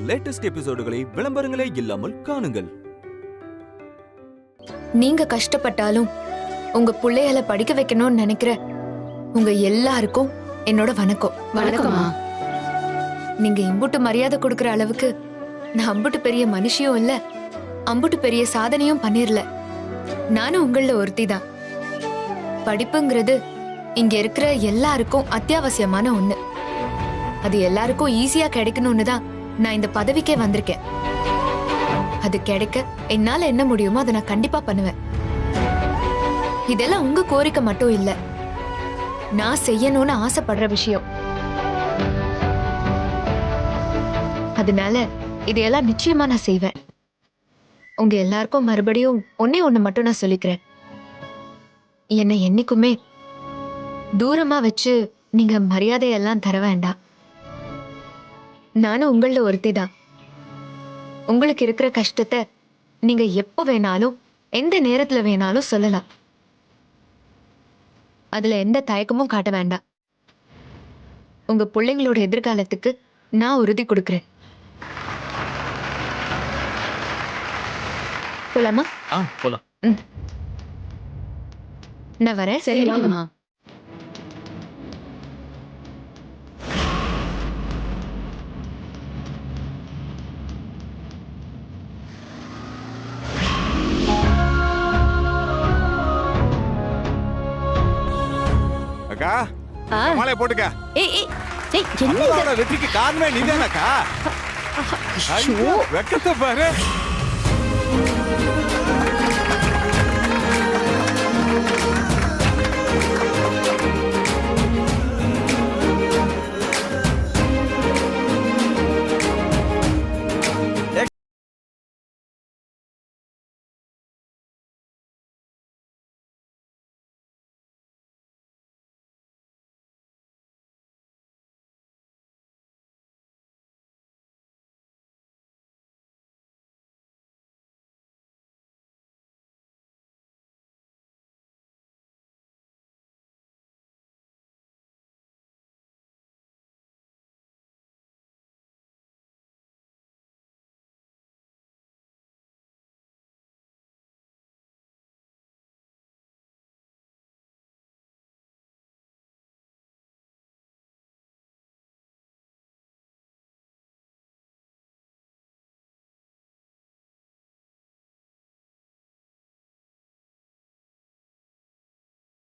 Latest எபிசோடுகளை விளம்பரங்களே இல்லாமல் காணுங்கள். நீங்க கஷ்டப்பட்டாலும் உங்க பிள்ளைகளை படிக்க வைக்கணும்னு நினைக்கிற உங்க எல்லாருக்கும் என்னோட வணக்கம். வணக்கம்மா. நீங்க இம்புட்டு மரியாதை கொடுக்கற அளவுக்கு நான் அம்புட்டு பெரிய மனுஷியும் இல்ல, அம்புட்டு பெரிய சாதனையும் பண்ணிரல. நானும் உங்கள ஒருத்தி தான். படிப்புங்கிறது இங்க இருக்கிற எல்லாருக்கும் அத்தியாவசியமான ஒண்ணு. அது எல்லாருக்கும் ஈஸியா கிடைக்கணும்னு தான் நான் இந்த பதவிக்கே வந்திருக்கேன். அது கிடைக்க என்னால என்ன முடியுமோ அதை நான் கண்டிப்பா பண்ணுவேன். இதெல்லாம் உங்க கோரிக்கை மட்டும் இல்ல, நான் செய்யணும்னு ஆசைப்படுற விஷயம். அதனால இதையெல்லாம் நிச்சயமா நான் செய்வேன். உங்க எல்லாருக்கும் மறுபடியும் ஒன்னே ஒண்ணு மட்டும் நான் சொல்லிக்கிறேன். என்னை என்னைக்குமே தூரமா வச்சு நீங்க மரியாதையெல்லாம் தர வேண்டாம். நானும் உங்கள ஒருத்தி தான். உங்களுக்கு இருக்கிற கஷ்டத்தை நீங்க எப்ப வேணாலும் எந்த நேரத்துல வேணாலும் சொல்லலாம். அதுல எந்த தயக்கமும் காட்ட வேண்டாம். உங்க பிள்ளைங்களோட எதிர்காலத்துக்கு நான் உறுதி கொடுக்கிறேன். போலாமா? போலாம். நான் வரேன். சரி வாங்கம்மா. அக்கா மாலைய போட்டுக்க. ஏய் ஏய் ஏய் என்ன அம்மாவோட வெற்றிக்கு காரணமே நீதானக்கா. ஐயோ வெக்கத்தை பாரு.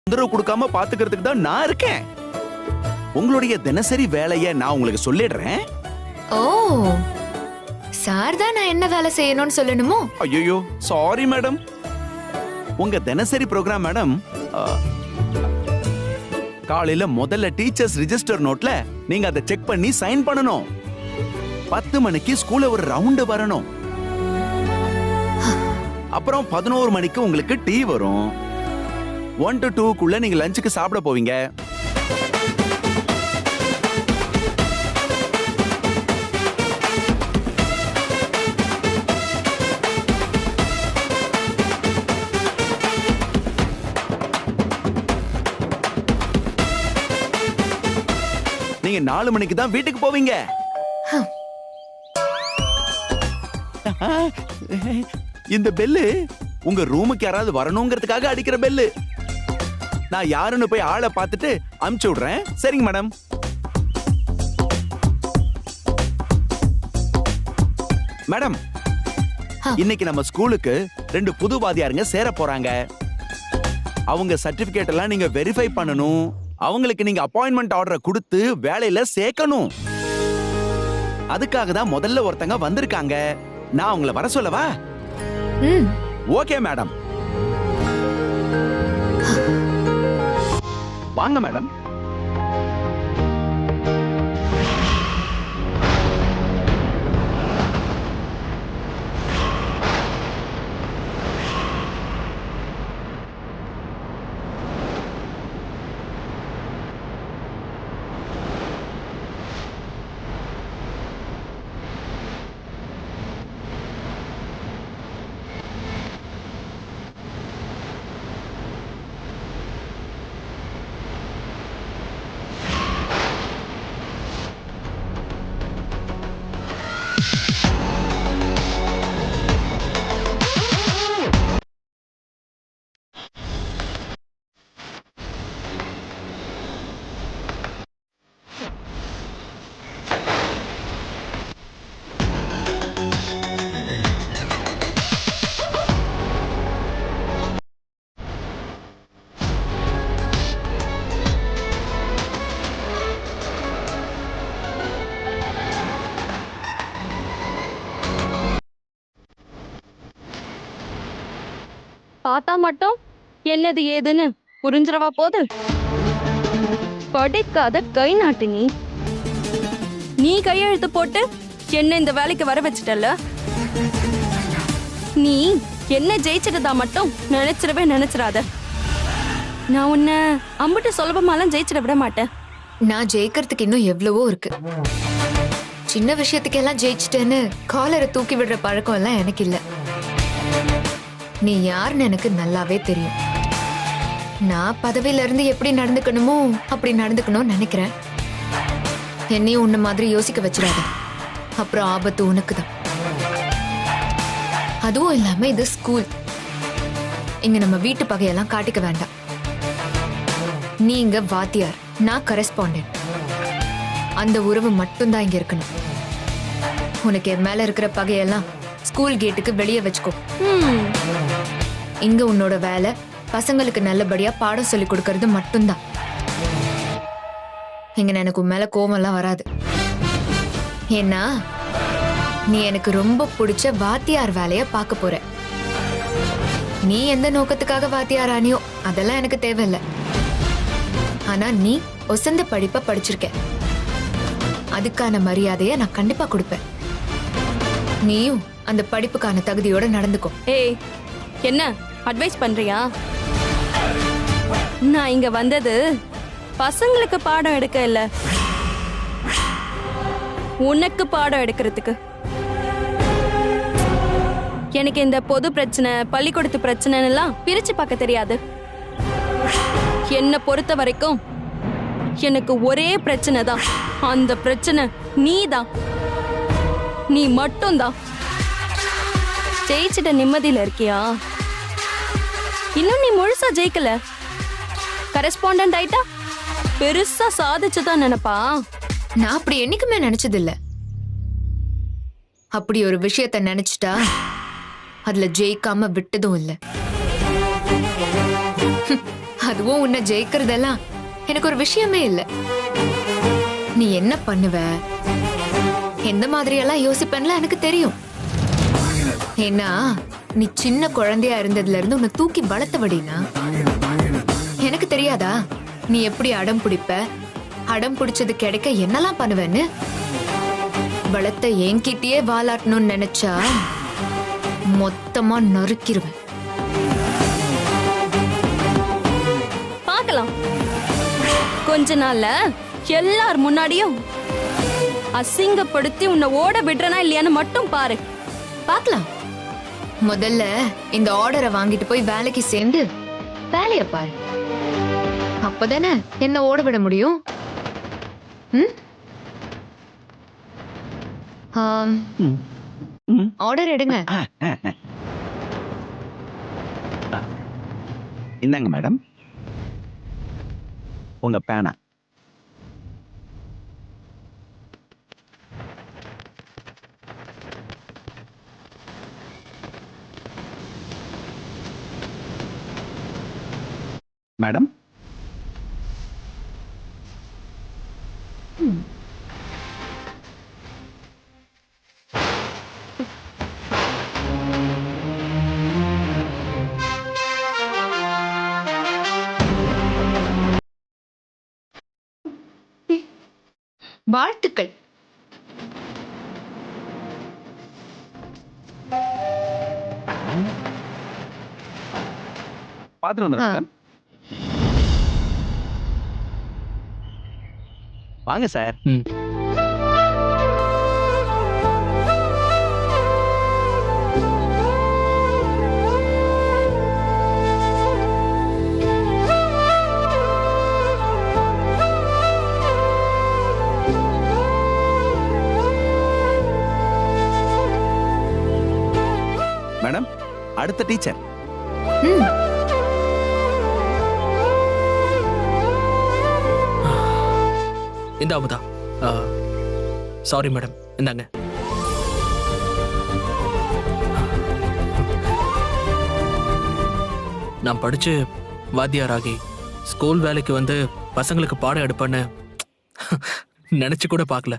தொந்தரவு கொடுக்காம பாத்துக்கிறதுக்கு தான் நான் இருக்கேன். உங்களுடைய தினசரி வேலையை நான் உங்களுக்கு சொல்லிடுறேன். ஓ, சார் தான் நான் என்ன வேலை செய்யணும்னு சொல்லணுமோ? ஐயோ சாரி மேடம். உங்க தினசரி ப்ரோக்ராம் மேடம், காலையில முதல்ல டீச்சர்ஸ் ரிஜிஸ்டர் நோட்ல நீங்க அதை செக் பண்ணி சைன் பண்ணணும். 10 மணிக்கு ஸ்கூல்ல ஒரு ரவுண்ட் வரணும். அப்புறம் 11 மணிக்கு உங்களுக்கு டீ வரும். 1 to 2க்குள்ள நீங்க லஞ்சுக்கு சாப்பிட போவீங்க. நீங்க 4 மணிக்கு தான் வீட்டுக்கு போவீங்க. இந்த பெல்லு உங்க ரூமுக்கு யாராவது வரணுங்கிறதுக்காக அடிக்கிற பெல்லு. நான் யாருன்னு போய் ஆளை பார்த்துட்டு அனுப்பிச்சு விடுறேன். சரிங்க மேடம். மேடம், இன்னைக்கு நம்ம ஸ்கூலுக்கு 2 புது வாத்தியாருங்க சேர போறாங்க. அவங்க சர்டிபிகேட் எல்லாம் நீங்க வெரிஃபை பண்ணணும். அவங்களுக்கு நீங்க அப்பாயின்மெண்ட் ஆர்டரை கொடுத்து வேலையில சேர்க்கணும். அதுக்காக தான் முதல்ல ஒருத்தங்க வந்திருக்காங்க. நான் உங்களை வர சொல்லவா? Okay madam. வாங்க மேடம். பார்த்தா மட்டும் என்னது ஏதுன்னு புரிஞ்சிடவா போது? படிக்காத கை நாட்டு நீ கையெழுத்து போட்டு என்ன இந்த வேலைக்கு வர வச்சிட்டல. நீ என்ன ஜெயிச்சிட்டதா மட்டும் நினைச்சிடாத. நான் உன்னை அம்பிட்டு சுலபமாலாம் ஜெயிச்சிட விட மாட்டேன். நான் ஜெயிக்கிறதுக்கு இன்னும் எவ்வளவோ இருக்கு. சின்ன விஷயத்துக்கெல்லாம் ஜெயிச்சிட்டேன்னு காலரை தூக்கி விடுற பழக்கம் எல்லாம் எனக்கு இல்ல. நீ யாருன்னு எனக்கு நல்லாவே தெரியும். நான் பதவியில இருந்து எப்படி நடந்துக்கணுமோ அப்படி நடந்துக்கணும்னு நினைக்கிறேன். என்னையும் உன்ன மாதிரி யோசிக்க வச்சிடாத. அப்புறம் ஆபத்து உனக்கு தான். அதுவும் இல்லாம இது ஸ்கூல். இங்க நம்ம வீட்டு பகையெல்லாம் காட்டிக்க வேண்டாம். நீ இங்க வாத்தியார், நான் கரெஸ்பாண்டன்ட். அந்த உறவு மட்டும்தான் இங்க இருக்கணும். உனக்கு என் மேல இருக்கிற பகையெல்லாம் ஸ்கூல் கேட்டுக்கு வெளியே வச்சுக்கோ. இங்க உன்னோட வேலை பசங்களுக்கு நல்லபடியா பாடம் சொல்லி கொடுக்கறது மட்டும்தான். இங்க எனக்கு உன் மேல கோவம்லாம் வராது. ஏன்னா நீ எனக்கு ரொம்ப பிடிச்ச வாத்தியார் வேலைய பார்க்க போற. நீ எந்த நோக்கத்துக்காக வாத்தியார் ஆனியோ அதெல்லாம் எனக்கு தேவையில்லை. ஆனா நீ ஒசந்த படிப்பை படிச்சிருக்க. அதுக்கான மரியாதைய நான் கண்டிப்பா கொடுப்பேன். நீயும் அந்த படிப்புக்கான தகுதியோட நடந்துக்கோ. ஏய், என்ன அட்வைஸ் பண்றியா? நான் இங்க வந்தது பசங்களுக்கு பாடம் எடுக்க இல்ல, உனக்கு பாடம் எடுக்கிறதுக்கு. எனக்கு இந்த பொது பிரச்சனை, பள்ளிக்கூடத்து பிரச்சனைன்னு எல்லாம் பிரிச்சு பார்க்க தெரியாது. என்னை பொறுத்த வரைக்கும் எனக்கு ஒரே பிரச்சனை தான். அந்த பிரச்சனை நீதான். நீ மட்டும்தான். ஜெயிச்சிட்ட நிம்மதியில இருக்கியா? இன்னும் நீ முழுசா ஜெயிக்கல. கரெஸ்பாண்டன்ட் ஆயிட்டா பெருசா சாதிச்சுதான் நினைப்பா? நான் அப்படி என்னைக்குமே நினைச்சது இல்ல. அப்படி ஒரு விஷயத்த நினைச்சிட்டா அதுல ஜெயிக்காம விட்டதும் இல்ல. அதுவும் உன்னை ஜெயிக்கிறதெல்லாம் எனக்கு ஒரு விஷயமே இல்ல. நீ என்ன பண்ணுவ, எந்த மாதிரியெல்லாம் யோசிப்பேன்ல எனக்கு தெரியும். ஏன்னா நீ சின்ன குழந்தையா இருந்ததுல இருந்து உன்னை தூக்கி வளர்த்தபடினா எனக்கு தெரியாதா நீ எப்படி அடம் பிடிப்ப, அடம் பிடிச்சது கிடைக்க என்னெல்லாம் பண்ணுவேன்னு? வளர்த்த என்கிட்டயே வாலாட்டணும்னு நினைச்சா மொத்தமா நறுக்கிருவேன். பார்க்கலாம். கொஞ்ச நாள்ல எல்லார் முன்னாடியும் அசிங்கப்படுத்தி உன்னை ஓட விடுறனா இல்லையான்னு மட்டும் பாரு. பார்க்கலாம். முதல்ல இந்த ஆர்டரை வாங்கிட்டு போய் வேலைக்கு சேர்ந்து வேலைய பாரு. அப்பதானே என்ன ஓட விட முடியும். ஆர்டர் எடுங்க. இந்தாங்க மேடம், உங்க பேனா. மேடம், வாழ்த்துக்கள். பாத்துட்டு வந்துடுறேன். வாங்க சார். மேடம், அடுத்த டீச்சர். இந்த அமுதா. சாரி மேடம், இந்தாங்க. நான் படிச்சு வாத்தியாராகி ஸ்கூல் வேலைக்கு வந்து பசங்களுக்கு பாடம் எடுப்பேன்னு நினைச்சு கூட பார்க்கல.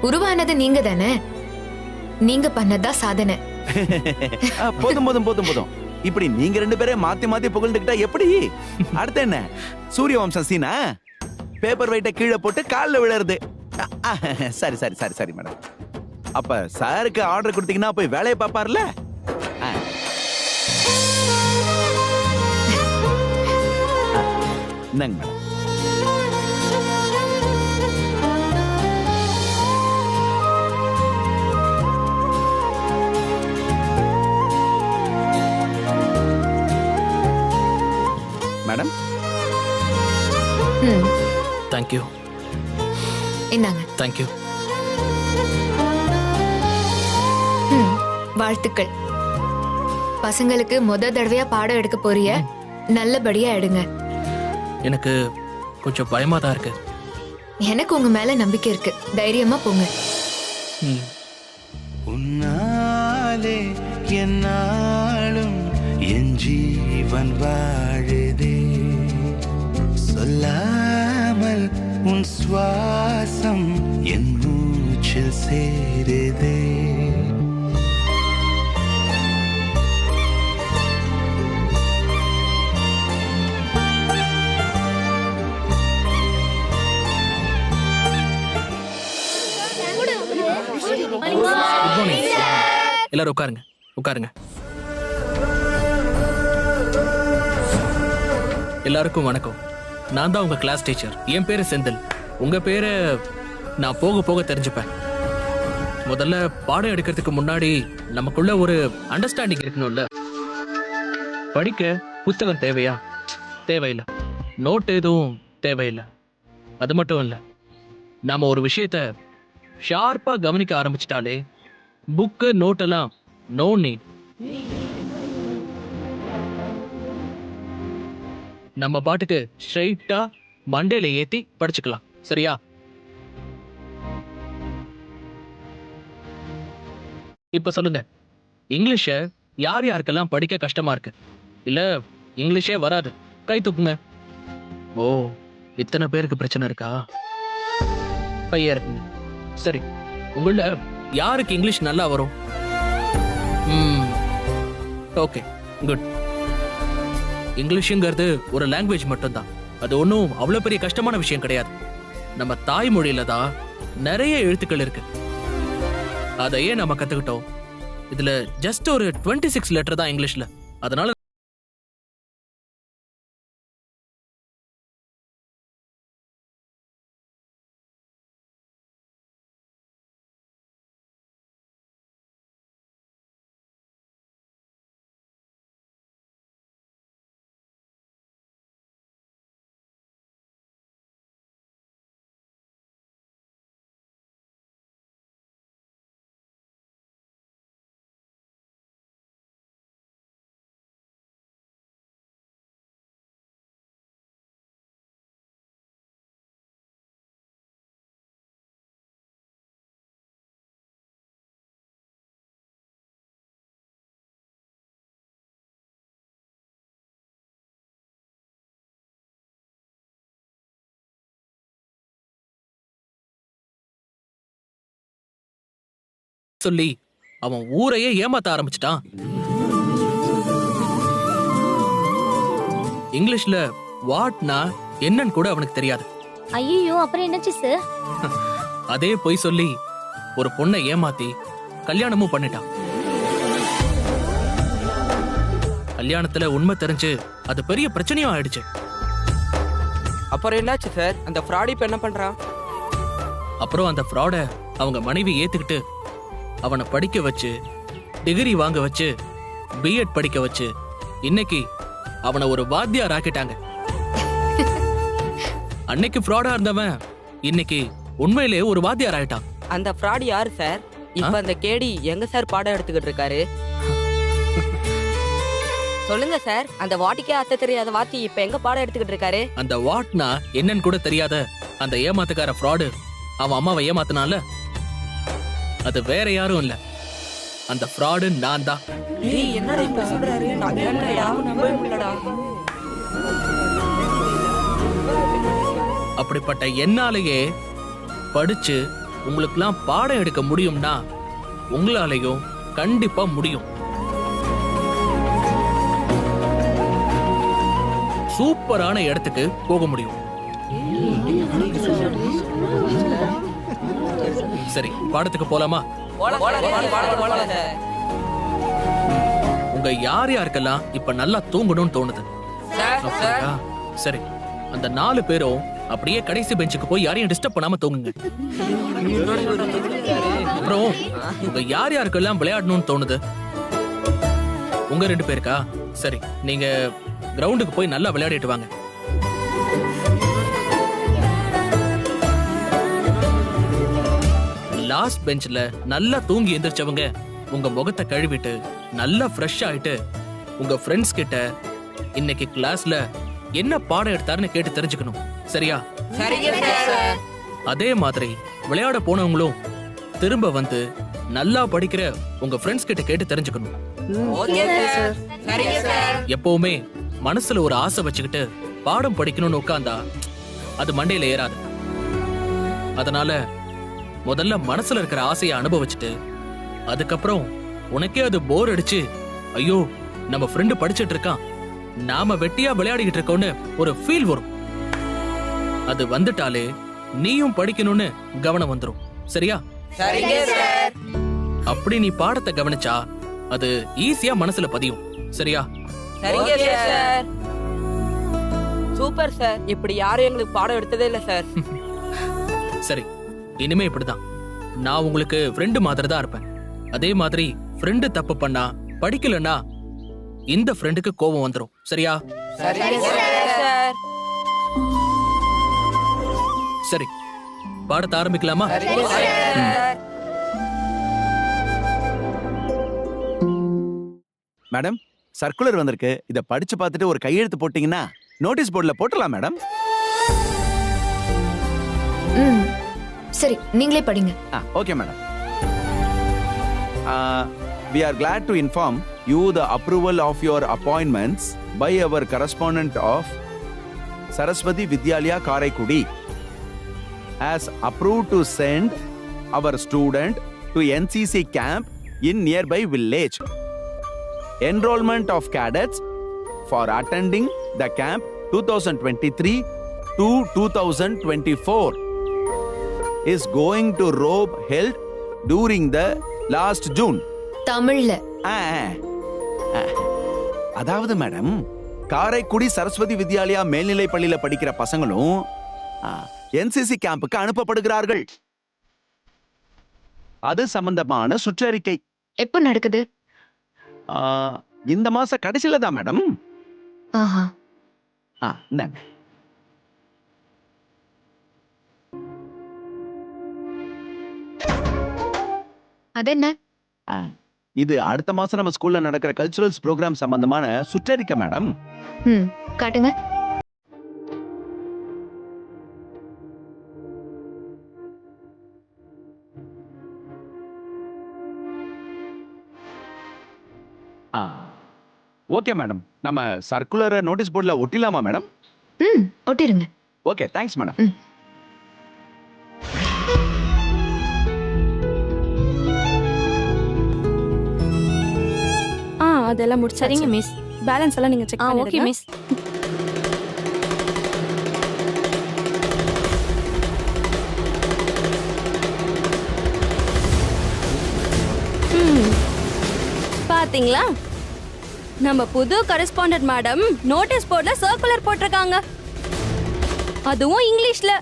உருவானது நீங்க தானே, நீங்க பண்ணதா சாதனை. போதும் போதும் போதும் போதும். இப்படி நீங்க 2 பேரே மாத்தி மாத்தி புகழ்ந்துக்கிட்டா எப்படி? அடுத்து என்ன, சூரிய வம்சம் சீனா? பேப்பர் வெயிட்ட கீழே போட்டு கால்ல விழுறது. சரி சரி சரி சரி மேடம். அப்ப சாருக்கு ஆர்டர் கொடுத்தீங்கன்னா போய் வேலையை பார்ப்பார்ல. இந்தாங்க மேடம். Madam thank you. இந்தாங்க. தேங்க்யூ. வாழ்த்துக்கள். பசங்களுக்கு தடவையா பாடம் எடுக்க போறிய, நல்லபடியா எடுங்க. எனக்கு கொஞ்சம் பயமா தான் இருக்கு. எனக்கு உங்க மேல நம்பிக்கை இருக்கு, தைரியமா போங்க. உன்னாலே என்னாலும் என் ஜீவன் வாழுதே, சொல்லாமல் உன் சுவாசம் என் மூச்சில் சேருதே. Good morning. எல்லாரும் உட்காருங்க உட்காருங்க. எல்லாருக்கும் வணக்கம். நான் தான் உங்க கிளாஸ் டீச்சர். என் பேரு செந்தில். உங்க பேரை நான் போக போக தெரிஞ்சுப்பேன். முதல்ல பாடம் எடுக்கிறதுக்கு முன்னாடி நமக்குள்ள ஒரு அண்டர்ஸ்டாண்டிங் இருக்கணும்ல. படிக்க புத்தகம் தேவையா? தேவையில்லை. நோட் எதுவும் தேவையில்லை. அது மட்டும் இல்லை, நாம ஒரு விஷயத்த ஷார்ப்பா கவனிக்க ஆரம்பிச்சிட்டாலே புக்கு நோட்டெல்லாம் நோ நீட். நம்ம பாட்டுக்கு ஸ்ட்ரைட்டா மண்டேல ஏத்தி படிச்சுக்கலாம். சரியா? இப்ப சொல்லுங்க, இங்கிலீஷ யார் யாருக்கெல்லாம் படிக்க கஷ்டமா இருக்கு? இல்ல இங்கிலீஷே வராது? கை தூக்குங்க. ஓ, இத்தனை பேருக்கு பிரச்சனை இருக்கா? பையா இருக்குங்க. சரி, உங்கள யாருக்கு இங்கிலீஷ் நல்லா வரும்? Okay, good. இங்கிலீஷுங்கிறது ஒரு லாங்குவேஜ் மட்டும்தான். அது ஒன்றும் அவ்வளோ பெரிய கஷ்டமான விஷயம் கிடையாது. நம்ம தாய்மொழியில தான் நிறைய எழுத்துக்கள் இருக்கு. அதையே நம்ம கத்துக்கிட்டோம். இதுல ஜஸ்ட் ஒரு 26 லெட்டர் தான் இங்கிலீஷ்ல. அதனால சொல்லி அவன் ஊரையே ஏமாத்த ஆரம்பிச்சிட்டான். இங்கிலீஷ்ல வாட்னா என்னன்னு கூட அவனுக்கு தெரியாது. ஐயோ, அப்புறம் என்னாச்சு சார்? அதே போய் சொல்லி ஒரு பொண்ணை ஏமாத்தி கல்யாணமும் பண்ணிட்டான். கல்யாணத்துல உண்மை தெரிஞ்சு அது பெரிய பிரச்சனையும் ஆயிடுச்சு. அப்புறம் என்னாச்சு சார்? அந்த ஃப்ராடி இப்ப என்ன பண்றான்? அப்புறம் அந்த ஃப்ராட அவங்க மனைவி ஏத்துக்கிட்டு அவனை படிக்க வச்சு, டிகிரி வாங்க வச்சு, பிஎட் படிக்க வச்சு, இன்னைக்கு அவனை ஒரு வாத்தியார் ஆக்கிட்டாங்க. அன்னைக்கு ஃப்ராடா இருந்தவன் இன்னைக்கு உண்மையிலேயே ஒரு வாத்தியார் ஆயிட்டான். அந்த ஃப்ராடி யாரு சார்? இப்ப அந்த கேடி எங்க சார் பாடம் எடுத்துக்கிட்டு இருக்காரு? சொல்லுங்க சார், அந்த வாட்டிக்கே அத்தை தெரியாத வாத்தி இப்ப எங்க பாடம் எடுத்துக்கிட்டு இருக்காரு? அந்த வாட்னா என்னன்னு கூட தெரியாத அந்த ஏமாத்துக்கார ஃப்ராடு அவன் அம்மாவை ஏமாத்தினால, அது வேற யாரும் இல்ல, அந்த ஃப்ராடு நான் தான். என்னடா இப்ப சொல்றாரு? நான் யாரும் நம்பவே முடியலடா. அப்படிப்பட்ட என்னாலேயே படிச்சு உங்களுக்குலாம் பாடம் எடுக்க முடியும்னா உங்களாலையும் கண்டிப்பா முடியும். சூப்பரான இடத்துக்கு போக முடியும். சரி, பாடத்துக்கு போலாமா? உங்க யார் யாருக்கெல்லாம் இப்ப நல்லா தூங்கணும்னு தோணுது? அப்படியா? சரி, அந்த 4 பேரும் அப்படியே கடைசி பெஞ்சுக்கு போய் யாரையும் டிஸ்டர்ப் பண்ணாம தூங்குங்க. அப்புறம் உங்க யார் யாருக்கெல்லாம் விளையாடணும்னு தோணுது? உங்க 2 பேருக்கா? சரி, நீங்க கிரவுண்டுக்கு போய் நல்லா விளையாடிட்டு வாங்க. லாஸ்ட் பெஞ்ச்ல நல்லா தூங்கி எந்திரிச்சவங்க உங்க முகத்தை கழுவிட்டு நல்லா ஃப்ரெஷ் ஆயிட்டு உங்க ஃப்ரெண்ட்ஸ் கிட்ட இன்னைக்கு கிளாஸ்ல என்ன பாடம் எடுத்தாருன்னு கேட்டு தெரிஞ்சுக்கணும். சரியா? அதே மாதிரி விளையாட போனவங்களும் திரும்ப வந்து நல்லா படிக்கிற உங்க ஃப்ரெண்ட்ஸ் கிட்ட கேட்டு தெரிஞ்சுக்கணும். எப்பவுமே மனசுல ஒரு ஆசை வச்சுக்கிட்டு பாடம் படிக்கணும்னு உட்கார்ந்தா அது மண்டையில ஏறாது. அதனால முதல்ல மனசுல இருக்கிற ஆசையை அனுபவிச்சுட்டு அதுக்கப்புறம் உனக்கே அது போர் அடிச்சு ஐயோ நம்ம ஃப்ரெண்டு படிச்சிட்டு இருக்கான், நாம வெட்டியா விளையாடிக்கிட்டு இருக்கோம்னு ஒரு ஃபீல் வரும். அது வந்துட்டாலே நீயும் படிக்கணும்னு கவனம் வந்துரும். சரியா? அப்படி நீ பாடத்தை கவனிச்சா அது ஈஸியா மனசுல பதியும். சரியா? Super sir. இப்படி யாரும் எங்களுக்கு பாடம் எடுத்ததே இல்ல சார். சரி, இனிமே இப்படிதான். நான் உங்களுக்கு ஃப்ரெண்டு மாதிரி தான் இருப்பேன். அதே மாதிரி ஃப்ரெண்டு தப்பு பண்ணா படிக்கலன்னா இந்த ஃப்ரெண்டுக்கு கோபம் வந்துரும். சரியா? சரி, பாடத்தை ஆரம்பிக்கலாமா? மேடம், சர்க்குலர் வந்திருக்கு. இத படிச்சு பார்த்துட்டு ஒரு கையெழுத்து போட்டீங்கன்னா நோட்டீஸ் போர்டுல போட்டலாம் மேடம். சரி, நீங்களே படிங்க. Okay madam. We are glad to inform you the approval of your appointments by our correspondent of Saraswati Vidyalaya Karaikudi has approved to send our student to NCC camp in nearby village. Enrollment of cadets for attending the camp 2023 to 2024 is going to robe held during the last June. தமிழ்ல. அதாவது madam, Karaikudi Saraswati Vidyalaya மேல்நிலை பள்ளியில படிக்கிற பசங்களும் NCC கேம்புக்கு அனுப்பப்படுகிறார்கள். அது சம்பந்தமான சுற்றறிக்கை எப்போ நடக்குது? இந்த மாச கடைசியில தான் மேடம். ஆஹா. அதென்ன? இது அடுத்த மாசம் நம்ம ஸ்கூல்ல நடக்கிற கல்ச்சுரல்ஸ் ப்ரோக்ராம் சம்பந்தமான சுற்றறிக்கை மேடம். காட்டுங்க. ஓகே மேடம், நம்ம சர்க்குலரை நோட்டீஸ் போர்டுல ஒட்டிலாமா மேடம்? ஒட்டிருங்க. Okay, thanks madam. அதெல்லாம் முடிச்சாரிங்க மிஸ். பேலன்ஸ் எல்லாம் நீங்க செக் பண்ணிடுங்க. Okay miss. பாத்தீங்களா, நம்ம புது கரஸ்பாண்டன்ட் மேடம் நோட்டீஸ் போர்டுல சர்க்குலர் போட்டிருக்காங்க. அதுவும் இங்கிலீஷ்ல.